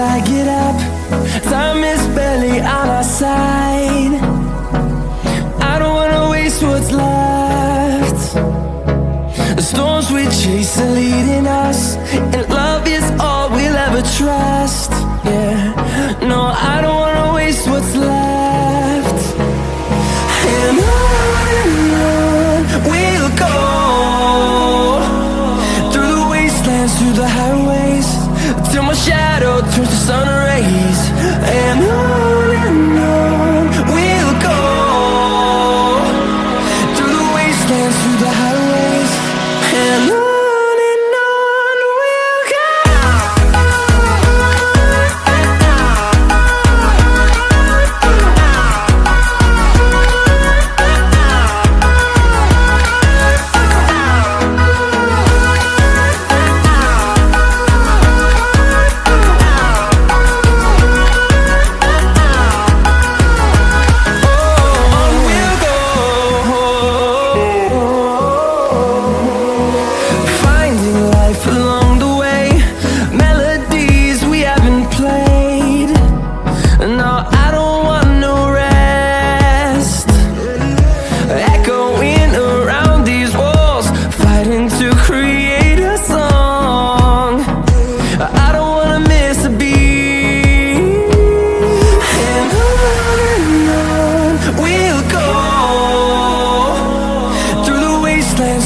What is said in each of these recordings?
I get up. Time is barely on our side. I don't wanna waste what's left. The storms we chase are leading us, and love is all we'll ever trust. Yeah, no, I don't wanna waste what's left. And on we'll go, through the wastelands, through the highways, till my shadow turns to sun rays. And on we'll go, through the wastelands, through the highways, and on we'll go.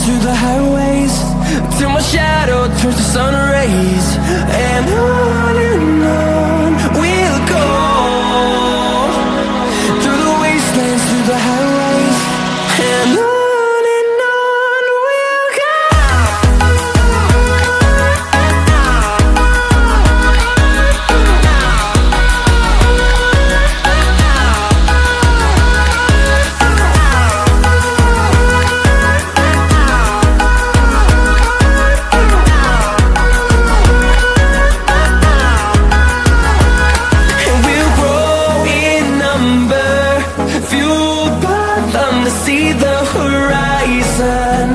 Through the highways, till my shadow turns to sun rays. And on we'll go, through the wastelands, through the highways, and on we'll go. See the horizon,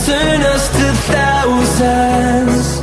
turn us to thousands.